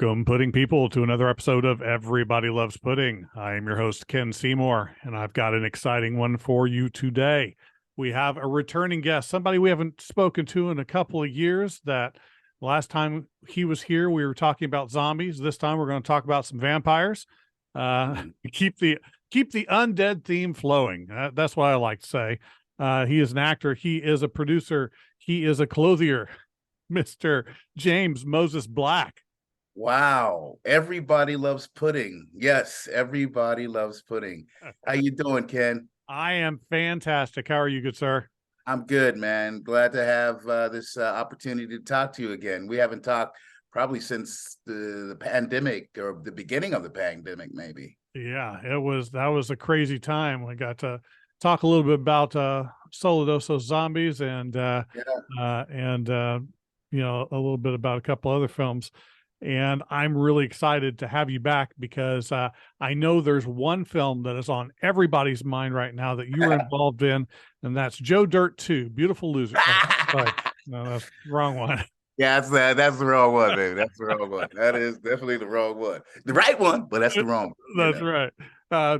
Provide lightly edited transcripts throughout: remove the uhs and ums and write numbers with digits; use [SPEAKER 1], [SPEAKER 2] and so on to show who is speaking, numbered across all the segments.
[SPEAKER 1] Welcome, pudding people, to another episode of Everybody Loves Pudding. I am your host, Ken Seymour, and I've got an exciting one for you today. We have a returning guest, somebody we haven't spoken to in a couple of years. That last time he was here, we were talking about zombies. This time, we're going to talk about some vampires. Keep the undead theme flowing. That's what I like to say. He is an actor. He is a producer. He is a clothier. Mr. James Moses Black.
[SPEAKER 2] Wow. Everybody loves pudding. Yes, everybody loves pudding. How you doing, Ken?
[SPEAKER 1] I am fantastic. How are you, good sir?
[SPEAKER 2] I'm good, man. Glad to have this opportunity to talk to you again. We haven't talked probably since the pandemic or the beginning of the pandemic, maybe.
[SPEAKER 1] Yeah, that was a crazy time. We got to talk a little bit about Solidoso zombies and you know, a little bit about a couple other films. And I'm really excited to have you back because I know there's one film that is on everybody's mind right now that you were involved in, and that's Joe Dirt 2, Beautiful Loser. Oh, sorry. No, that's the wrong one.
[SPEAKER 2] Yeah, that's the wrong one, baby. That's the wrong one. That is definitely the wrong one. The right one, but that's the wrong one.
[SPEAKER 1] That's right.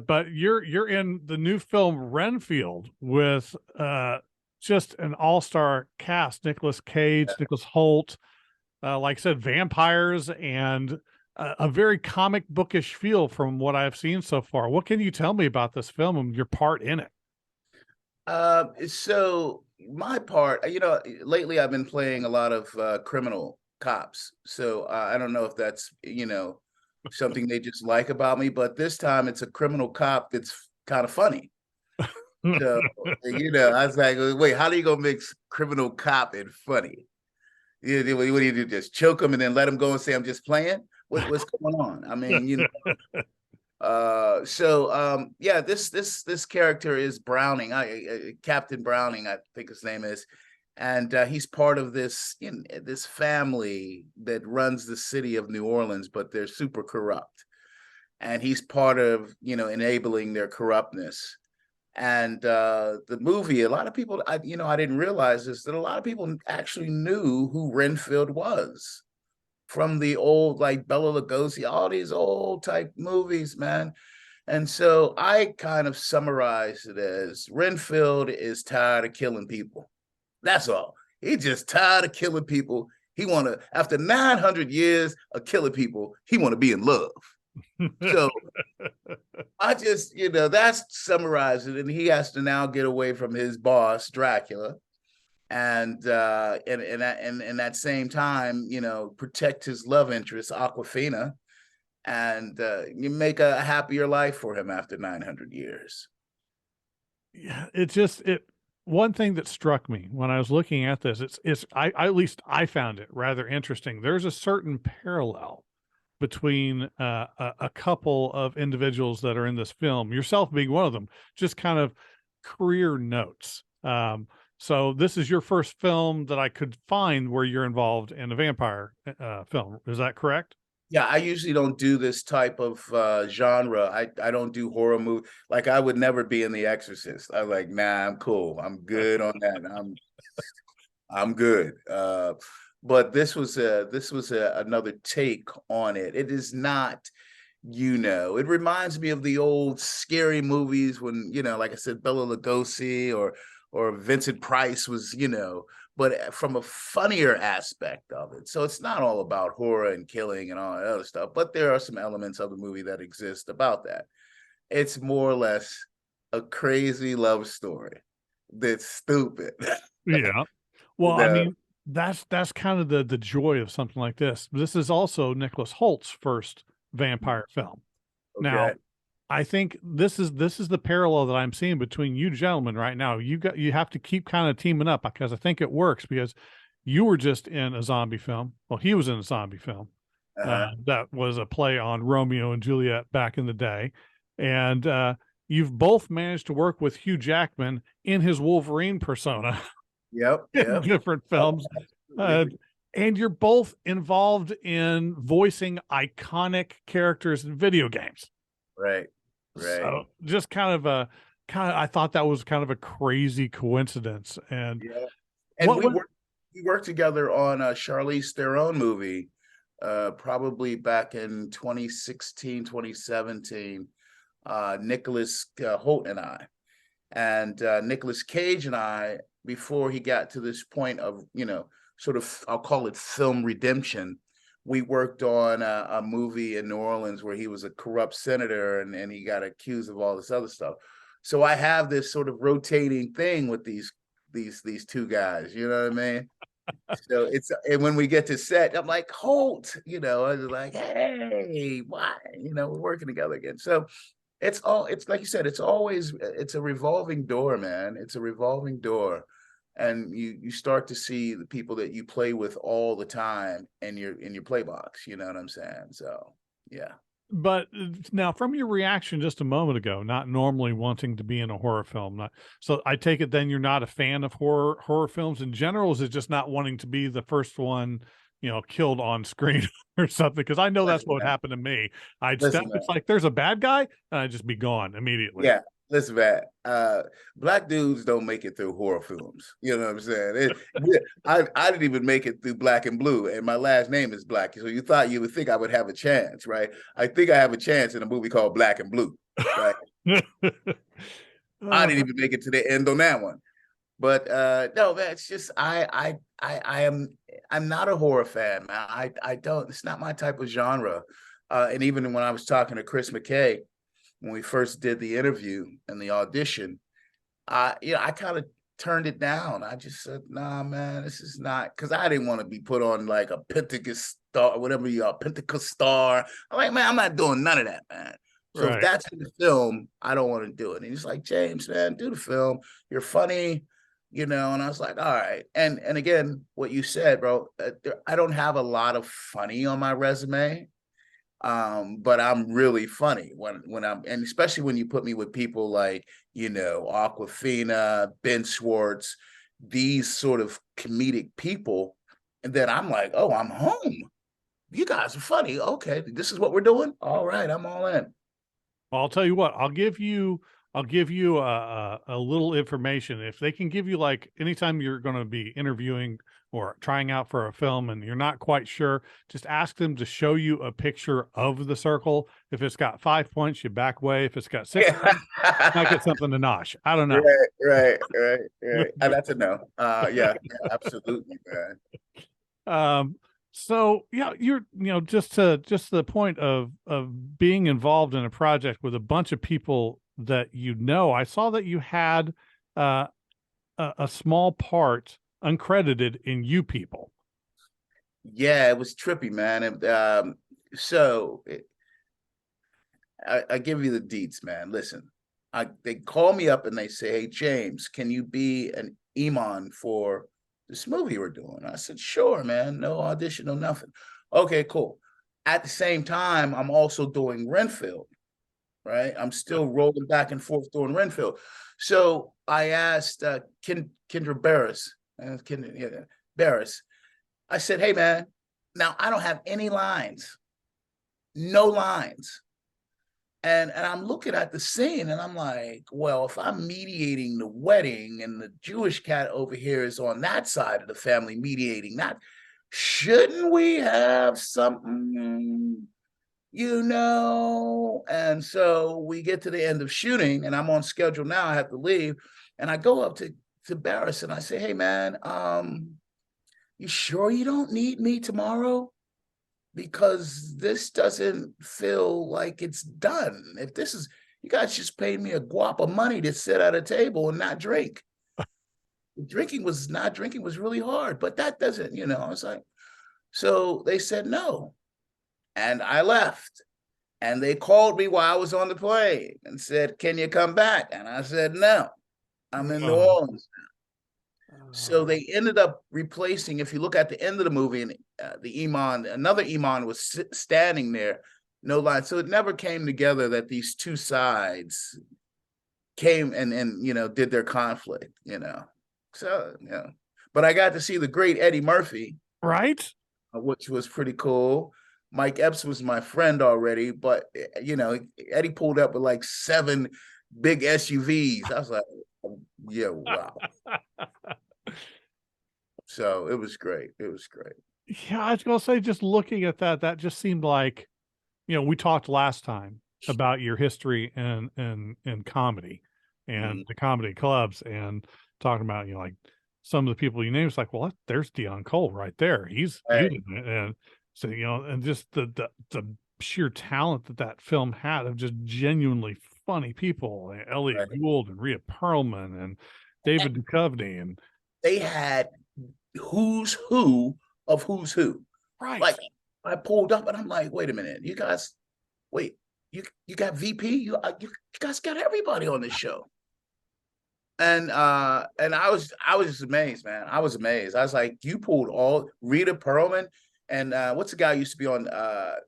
[SPEAKER 1] But you're in the new film Renfield with just an all-star cast: Nicolas Cage, Nicholas Hoult, like I said, vampires, and a very comic bookish feel from what I've seen so far. What can you tell me about this film and your part in it?
[SPEAKER 2] So my part, lately I've been playing a lot of criminal cops. So I don't know if that's, something they just like about me, but this time it's a criminal cop that's kind of funny. So, I was like, wait, how do you go mix criminal cop and funny? What do you do? Just choke him and then let him go and say, I'm just playing? What's going on? I mean, yeah, this character is Browning, Captain Browning, I think his name is, and he's part of this family that runs the city of New Orleans, but they're super corrupt, and he's part of enabling their corruptness. And the movie, a lot of people, I didn't realize this, that a lot of people actually knew who Renfield was from the old, like Bela Lugosi, all these old type movies, man. And so I kind of summarized it as Renfield is tired of killing people. That's all. He's just tired of killing people. He after 900 years of killing people, he want to be in love. So I just, that's summarized it. And he has to now get away from his boss, Dracula, and in that same time, protect his love interest, Aquafina, and you make a happier life for him after 900 years.
[SPEAKER 1] Yeah, one thing that struck me when I was looking at this, at least I found it rather interesting. There's a certain parallel between a couple of individuals that are in this film, yourself being one of them, just kind of career notes. So this is your first film that I could find where you're involved in a vampire film. Is that correct?
[SPEAKER 2] Yeah, I usually don't do this type of genre. I don't do horror movie. Like I would never be in The Exorcist. I'm like, nah, I'm cool. I'm good on that. I'm good. But this was another take on it. It is not, it reminds me of the old scary movies when, like I said, Bela Lugosi or Vincent Price was, but from a funnier aspect of it. So it's not all about horror and killing and all that other stuff, but there are some elements of the movie that exist about that. It's more or less a crazy love story that's stupid.
[SPEAKER 1] Yeah. Well, I mean, that's kind of the joy of something like this. This is also Nicholas Holt's first vampire film.
[SPEAKER 2] Okay.
[SPEAKER 1] Now, I think this is the parallel that I'm seeing between you gentlemen right now. You have to keep kind of teaming up because I think it works because you were just in a zombie film. Well, he was in a zombie film. That was a play on Romeo and Juliet back in the day. And you've both managed to work with Hugh Jackman in his Wolverine persona.
[SPEAKER 2] Yep.
[SPEAKER 1] In different films. And you're both involved in voicing iconic characters in video games.
[SPEAKER 2] Right.
[SPEAKER 1] So just I thought that was kind of a crazy coincidence. And
[SPEAKER 2] yeah. And we worked together on a Charlize Theron movie probably back in 2016, 2017. Nicholas Holt and I. And Nicolas Cage and I, before he got to this point of, sort of, I'll call it film redemption, we worked on a movie in New Orleans where he was a corrupt senator and he got accused of all this other stuff. So I have this sort of rotating thing with these two guys, you know what I mean? So and when we get to set, I'm like, Holt, I was like, hey, why? We're working together again. So it's like you said, it's a revolving door, man. It's a revolving door. And you start to see the people that you play with all the time in your play box, you know what I'm saying? So yeah.
[SPEAKER 1] But now, from your reaction just a moment ago, not normally wanting to be in a horror film, so I take it then you're not a fan of horror films in general. Is it just not wanting to be the first one, killed on screen or something? Because I know that's
[SPEAKER 2] Listen,
[SPEAKER 1] what would
[SPEAKER 2] man.
[SPEAKER 1] happen to me. I'd step.
[SPEAKER 2] Listen, man.
[SPEAKER 1] It's like there's a bad guy, and I'd just be gone immediately.
[SPEAKER 2] Yeah. Listen, man. Black dudes don't make it through horror films. You know what I'm saying? I didn't even make it through Black and Blue, and my last name is Black. So you would think I would have a chance, right? I think I have a chance in a movie called Black and Blue, right? I didn't even make it to the end on that one. But no, man, it's just I'm not a horror fan, man. I don't. It's not my type of genre. And even when I was talking to Chris McKay when we first did the interview and the audition, I kind of turned it down. I just said, nah, man, this is not, because I didn't want to be put on like a Pentecost star, whatever you are, Pentecost star. I'm like, man, I'm not doing none of that, man. So if
[SPEAKER 1] Right.
[SPEAKER 2] that's in the film, I don't want to do it. And he's like, James, man, do the film. You're funny, and I was like, all right. And again, what you said, bro, I don't have a lot of funny on my resume. But I'm really funny when I'm, and especially when you put me with people like, Aquafina, Ben Schwartz, these sort of comedic people, and then I'm like, oh, I'm home. You guys are funny. Okay, this is what we're doing. All right, I'm all in.
[SPEAKER 1] Well, I'll tell you what. I'll give you a little information. If they can give you, like, anytime you're going to be interviewing or trying out for a film and you're not quite sure, just ask them to show you a picture of the circle. If it's got 5 points, you back away. If it's got 6 points, you might get something to nosh. I don't know.
[SPEAKER 2] Right. That's a no. Yeah, absolutely, man.
[SPEAKER 1] So yeah, just the point of being involved in a project with a bunch of people that I saw that you had uh, a small part uncredited in You People.
[SPEAKER 2] Yeah, it was trippy, man. And, so I give you the deets, man. Listen, they call me up and they say, "Hey, James, can you be an Iman for this movie we're doing?" I said, "Sure, man. No audition, no nothing." Okay, cool. At the same time, I'm also doing Renfield, right? I'm still rolling back and forth doing Renfield. So I asked Kendra Barris, Barris. I said, "Hey, man, now I don't have any lines, no lines." And I'm looking at the scene and I'm like, well, if I'm mediating the wedding and the Jewish cat over here is on that side of the family mediating that, shouldn't we have something, And so we get to the end of shooting and I'm on schedule now. I have to leave. And I go up to Barris and I say, "Hey, man, you sure you don't need me tomorrow? Because this doesn't feel like it's done. If this is, you guys just paid me a guap of money to sit at a table and not drink. Drinking was really hard, but that doesn't, I was like, so they said no. And I left. And they called me while I was on the plane and said, "Can you come back?" And I said, "No, I'm in New
[SPEAKER 1] Oh,
[SPEAKER 2] Orleans." So they ended up replacing. If you look at the end of the movie, and another Iman was standing there, no line. So it never came together that these two sides came and did their conflict. So but I got to see the great Eddie Murphy,
[SPEAKER 1] right.
[SPEAKER 2] which was pretty cool. Mike Epps was my friend already, but Eddie pulled up with like 7 big SUVs. I was like, yeah, wow. So it was great. It was great.
[SPEAKER 1] Yeah, I was gonna say, just looking at that, that just seemed like, we talked last time about your history in comedy and
[SPEAKER 2] Mhm.
[SPEAKER 1] the comedy clubs, and talking about, like some of the people you named. It's like, well, there's Dion Cole right there. He's
[SPEAKER 2] Right,
[SPEAKER 1] in it. And so, and just the sheer talent that that film had of just genuinely funny people, Elliot
[SPEAKER 2] right.
[SPEAKER 1] Gould and Rhea Perlman and David Duchovny and
[SPEAKER 2] They had who's who of who's who.
[SPEAKER 1] right.
[SPEAKER 2] Like I pulled up and I'm like, wait a minute, you guys, wait, you got VP, you guys got everybody on this show. And I was just amazed, man. I was amazed. I was like, you pulled all Rita Perlman and what's the guy who used to be on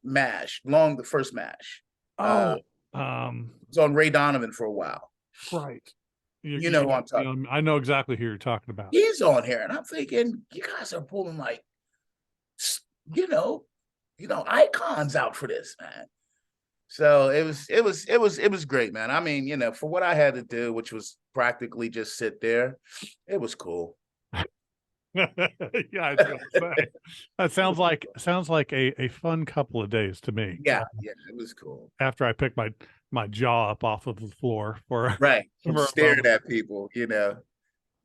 [SPEAKER 2] MASH, the first MASH.
[SPEAKER 1] Oh,
[SPEAKER 2] Was on Ray Donovan for a while.
[SPEAKER 1] right.
[SPEAKER 2] You know who I'm talking.
[SPEAKER 1] I know exactly who you're talking about.
[SPEAKER 2] He's on here, and I'm thinking, you guys are pulling like, you know, icons out for this, man. So it was great, man. I mean, for what I had to do, which was practically just sit there, it was cool.
[SPEAKER 1] Yeah, I was gonna say that sounds like a fun couple of days to me.
[SPEAKER 2] Yeah, yeah, it was cool.
[SPEAKER 1] After I pick my jaw up off of the floor for
[SPEAKER 2] Right. From
[SPEAKER 1] for a
[SPEAKER 2] staring
[SPEAKER 1] moment.
[SPEAKER 2] at people.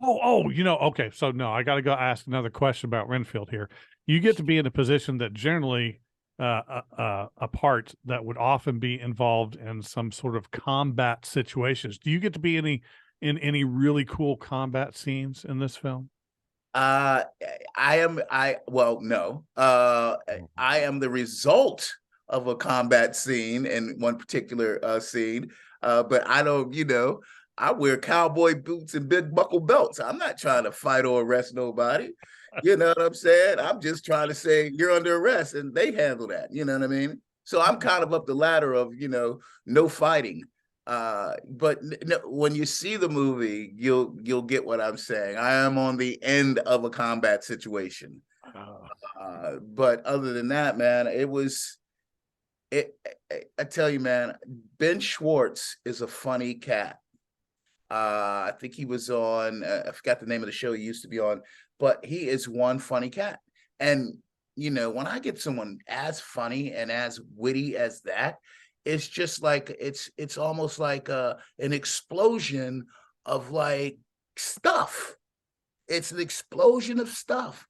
[SPEAKER 1] Oh, okay. So no, I got to go ask another question about Renfield here. You get to be in a position that generally, a part that would often be involved in some sort of combat situations. Do you get to be in any really cool combat scenes in this film?
[SPEAKER 2] Uh well, no. I am the result of a combat scene in one particular scene. But I don't, I wear cowboy boots and big buckle belts. I'm not trying to fight or arrest nobody. You know what I'm saying? I'm just trying to say you're under arrest and they handle that. You know what I mean? So I'm kind of up the ladder of, no fighting. But when you see the movie, you'll get what I'm saying. I am on the end of a combat situation.
[SPEAKER 1] Uh,
[SPEAKER 2] But other than that, man, it was it. I tell you, man, Ben Schwartz is a funny cat. I think he was on. I forgot the name of the show he used to be on, but he is one funny cat. And when I get someone as funny and as witty as that, it's just like it's almost like an explosion of like stuff. It's an explosion of stuff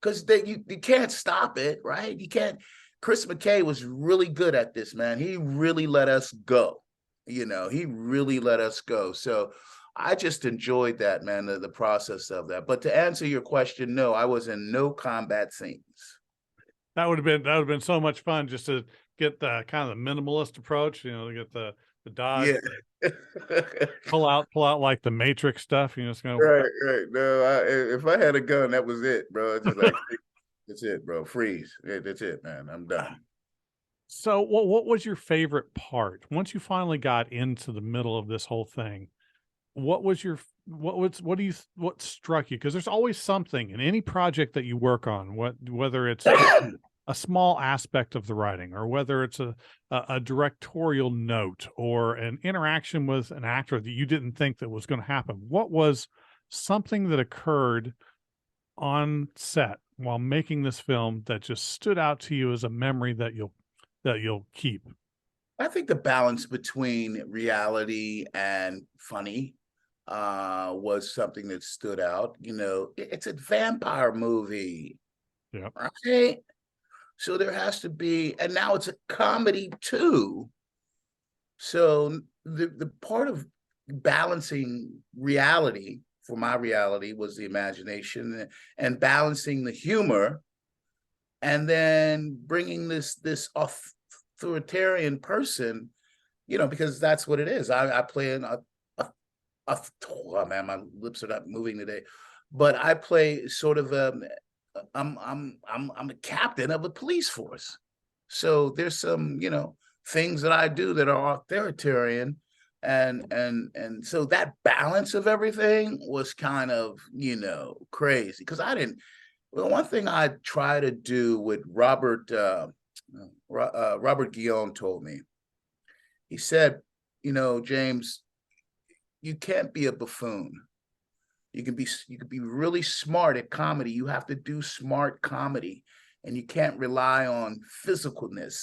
[SPEAKER 2] because you can't stop it, right? You can't. Chris McKay was really good at this, man. He really let us go. He really let us go. So I just enjoyed that, man, the process of that. But to answer your question, no, I was in no combat scenes.
[SPEAKER 1] that would have been so much fun just to get the kind of the minimalist approach, to get the dodge,
[SPEAKER 2] Yeah.
[SPEAKER 1] pull out like the Matrix stuff. It's gonna.
[SPEAKER 2] Right, right. No, if I had a gun, that was it, bro. It's just like that's it, bro. Freeze. Yeah, that's it, man. I'm done.
[SPEAKER 1] So, what was your favorite part once you finally got into the middle of this whole thing? What struck you? Because there's always something in any project that you work on, whether it's a small aspect of the writing, or whether it's a directorial note, or an interaction with an actor that you didn't think that was going to happen. What was something that occurred on set while making this film that just stood out to you as a memory that you'll keep?
[SPEAKER 2] I think the balance between reality and funny was something that stood out. It's a vampire movie,
[SPEAKER 1] Yeah.
[SPEAKER 2] right? So there has to be, and now it's a comedy too. So the part of balancing reality for my reality was the imagination and balancing the humor, and then bringing this authoritarian person, because that's what it is. I play oh man, my lips are not moving today, but I play sort of I'm the captain of a police force. So there's some, things that I do that are authoritarian. And so that balance of everything was kind of, crazy. Because well, one thing I try to do with Robert Guillaume told me, he said, James, you can't be a buffoon. you can be really smart at comedy. You have to do smart comedy, and you can't rely on physicalness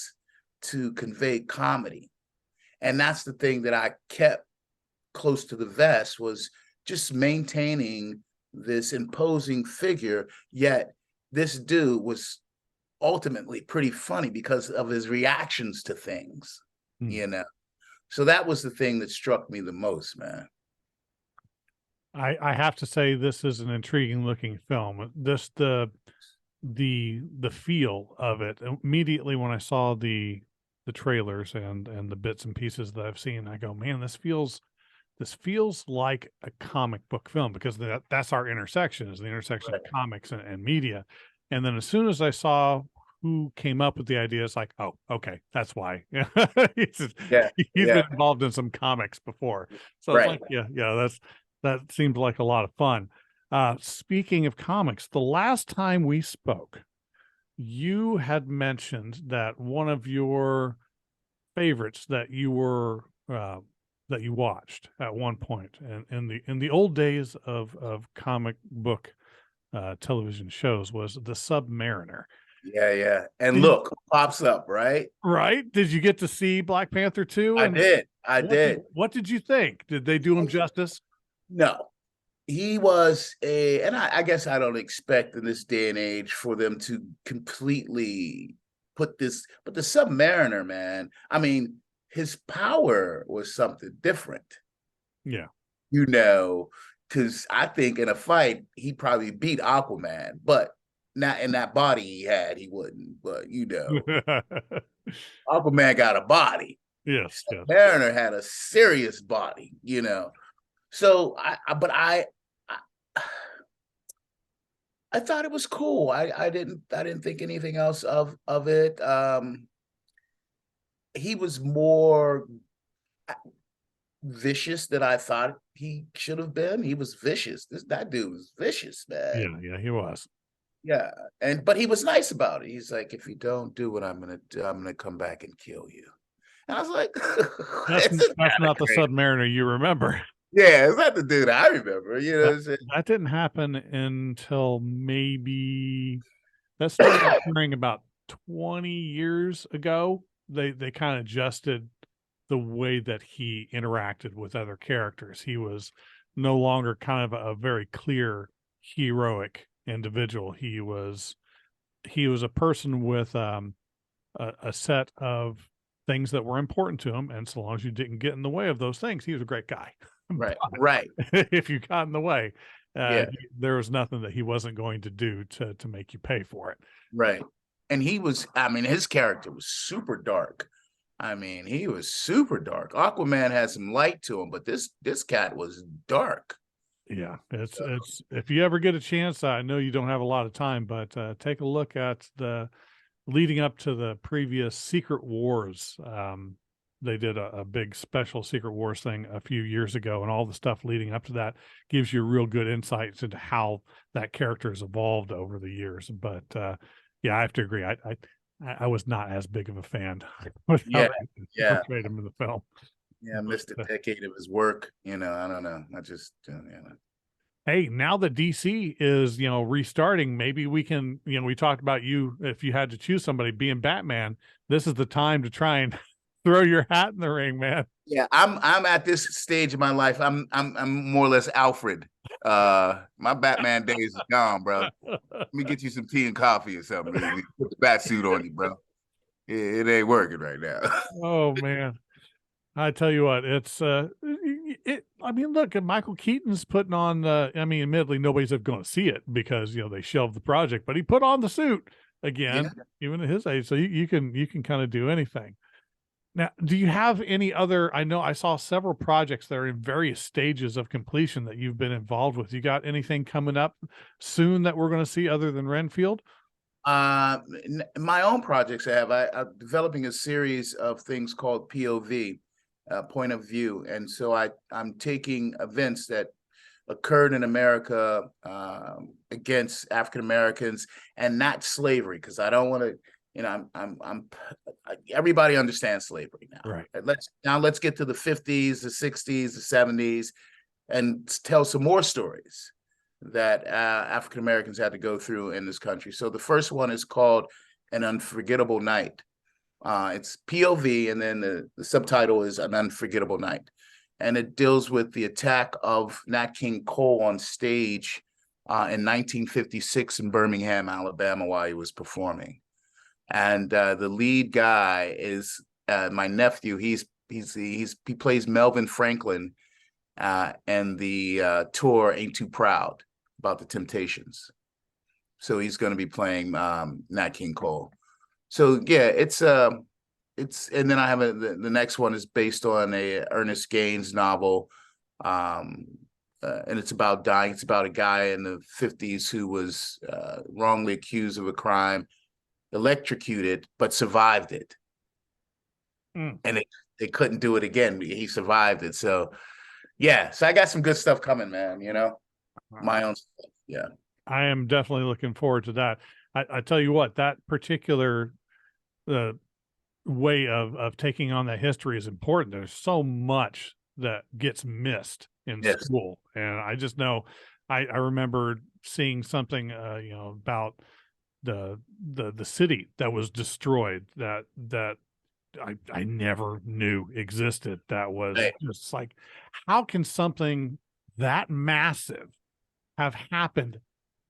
[SPEAKER 2] to convey comedy. And that's the thing that I kept close to the vest, was just maintaining this imposing figure, yet this dude was ultimately pretty funny because of his reactions to things,
[SPEAKER 1] Hmm.
[SPEAKER 2] you know. So that was the thing that struck me the most, man.
[SPEAKER 1] I have to say this is an intriguing looking film. This the feel of it immediately when I saw the trailers and the bits and pieces that I've seen, I go, man, this feels like a comic book film, because that's our intersection, is the intersection
[SPEAKER 2] Right.
[SPEAKER 1] of comics and media. And then as soon as I saw who came up with the idea, it's like, oh, okay, that's why. he's,
[SPEAKER 2] Yeah,
[SPEAKER 1] he's
[SPEAKER 2] yeah,
[SPEAKER 1] been involved in some comics before. So it's
[SPEAKER 2] right.
[SPEAKER 1] like, yeah, that seemed like a lot of fun. Speaking of comics, the last time we spoke, you had mentioned that one of your favorites that you watched at one point, and in the old days of comic book television shows, was the Submariner.
[SPEAKER 2] Yeah, yeah. And
[SPEAKER 1] Did,
[SPEAKER 2] look who pops up, right?
[SPEAKER 1] right? Did you get to see Black Panther 2?
[SPEAKER 2] I
[SPEAKER 1] And
[SPEAKER 2] did. I did.
[SPEAKER 1] what did you think? Did they do him justice?
[SPEAKER 2] No, he was and I guess I don't expect in this day and age for them to completely put this, but the Submariner, man, I mean, his power was something different,
[SPEAKER 1] Yeah.
[SPEAKER 2] you know, because I think in a fight, he probably beat Aquaman, but not in that body he had, he wouldn't. But, you know, Aquaman got a body.
[SPEAKER 1] Yes, yes.
[SPEAKER 2] Mariner had a serious body, you know. So I I thought it was cool. I didn't think anything else of it. He was more vicious than I thought he should have been. He was vicious. That dude was vicious, man.
[SPEAKER 1] Yeah, he was.
[SPEAKER 2] Yeah, but he was nice about it. He's like, if you don't do what I'm gonna do, I'm gonna come back and kill you. And I was like, this is
[SPEAKER 1] That's
[SPEAKER 2] kind of
[SPEAKER 1] not the
[SPEAKER 2] crazy.
[SPEAKER 1] Submariner you remember.
[SPEAKER 2] Yeah, it's not the dude I remember. You know what
[SPEAKER 1] That
[SPEAKER 2] I'm saying?
[SPEAKER 1] that didn't happen until maybe that started occurring about 20 years ago. They kind of adjusted the way that he interacted with other characters. He was no longer kind of a very clear heroic individual. He was a person with a set of things that were important to him, and so long as you didn't get in the way of those things, he was a great guy.
[SPEAKER 2] Right, right.
[SPEAKER 1] If you got in the way,
[SPEAKER 2] Yeah,
[SPEAKER 1] there was nothing that he wasn't going to do to make you pay for it.
[SPEAKER 2] right. And he was, I mean, his character was super dark. I mean, he was super dark. Aquaman had some light to him, but this cat was dark.
[SPEAKER 1] Yeah, it's if you ever get a chance, I know you don't have a lot of time, but take a look at the leading up to the previous Secret Wars. They did a big special Secret Wars thing a few years ago, and all the stuff leading up to that gives you real good insights into how that character has evolved over the years. But yeah, I have to agree. I was not as big of a fan with how
[SPEAKER 2] Yeah,
[SPEAKER 1] they
[SPEAKER 2] yeah,
[SPEAKER 1] portrayed him in the film.
[SPEAKER 2] yeah. Missed a
[SPEAKER 1] But,
[SPEAKER 2] decade of his work. You know, I don't know. I just, you know.
[SPEAKER 1] hey, now that DC is, restarting, maybe we can, we talked about you, if you had to choose somebody being Batman, this is the time to try and throw your hat in the ring, man.
[SPEAKER 2] Yeah, I'm at this stage of my life. I'm more or less Alfred. My Batman days is gone, bro. Let me get you some tea and coffee or something. Put the bat suit on you, bro. It ain't working right now.
[SPEAKER 1] Oh man. I tell you what, I mean, look, Michael Keaton's putting on I mean, admittedly nobody's ever going to see it because, they shelved the project, but he put on the suit
[SPEAKER 2] Yeah.
[SPEAKER 1] again, even at his age. So you can kind of do anything. Now, do you have any other? I know I saw several projects that are in various stages of completion that you've been involved with. You got anything coming up soon that we're going to see other than Renfield?
[SPEAKER 2] My own projects I'm developing a series of things called POV, point of view, and so I'm taking events that occurred in America against African Americans and not slavery, because I don't want to. You know, everybody understands slavery now.
[SPEAKER 1] Right.
[SPEAKER 2] Let's get to the 50s, the 60s, the 70s, and tell some more stories. that African Americans had to go through in this country. So the first one is called An Unforgettable Night. It's POV, and then the subtitle is An Unforgettable Night. And it deals with the attack of Nat King Cole on stage in 1956 in Birmingham, Alabama, while he was performing. And the lead guy is my nephew. He plays Melvin Franklin, and the tour Ain't Too Proud about the Temptations. So he's going to be playing Nat King Cole. So yeah, it's and then I have the next one is based on a Ernest Gaines novel, and it's about dying. It's about a guy in the 50s who was wrongly accused of a crime, electrocuted, but survived it. And they couldn't do it again. He survived it. So yeah, so I got some good stuff coming, man, my own stuff. Yeah.
[SPEAKER 1] I am definitely looking forward to that. I tell you what, that particular way of taking on that history is important. There's so much that gets missed in school. And I just know I remember seeing something about the city that was destroyed that I never knew existed. That was just like, how can something that massive have happened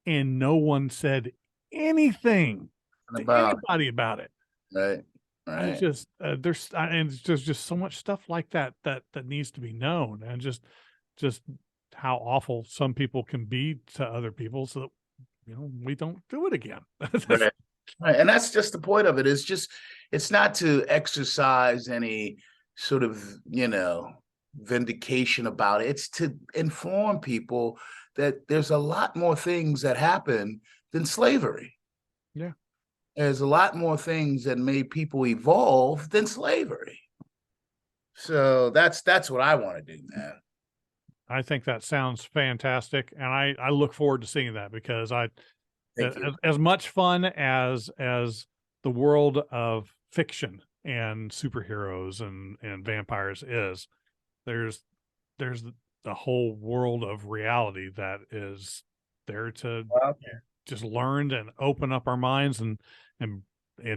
[SPEAKER 1] and no one said anything to anybody about it?
[SPEAKER 2] Right.
[SPEAKER 1] And it's just there's just so much stuff like that needs to be known, and just how awful some people can be to other people, so that we don't do it again.
[SPEAKER 2] Right. Right. And that's just the point of it. It's not to exercise any sort of, vindication about it. It's to inform people that there's a lot more things that happen than slavery.
[SPEAKER 1] Yeah.
[SPEAKER 2] There's a lot more things that made people evolve than slavery. So that's what I want to do, man.
[SPEAKER 1] I think that sounds fantastic. And I look forward to seeing that, because as much fun as the world of fiction and superheroes and vampires is, there's the whole world of reality that is there to just learn and open up our minds and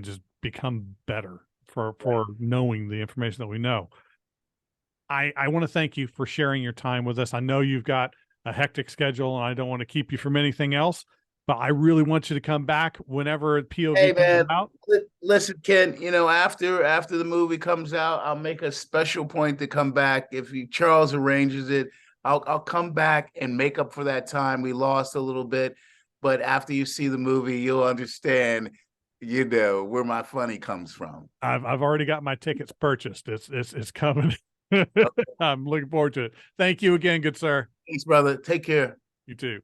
[SPEAKER 1] just become better for knowing the information that we know. I want to thank you for sharing your time with us. I know you've got a hectic schedule, and I don't want to keep you from anything else, but I really want you to come back whenever POV comes out.
[SPEAKER 2] Listen, Ken, after the movie comes out, I'll make a special point to come back. If Charles arranges it, I'll come back and make up for that time we lost a little bit. But after you see the movie, you'll understand, where my funny comes from.
[SPEAKER 1] I've already got my tickets purchased. It's coming. I'm looking forward to it. Thank you again, good sir.
[SPEAKER 2] Thanks, brother. Take care.
[SPEAKER 1] You too.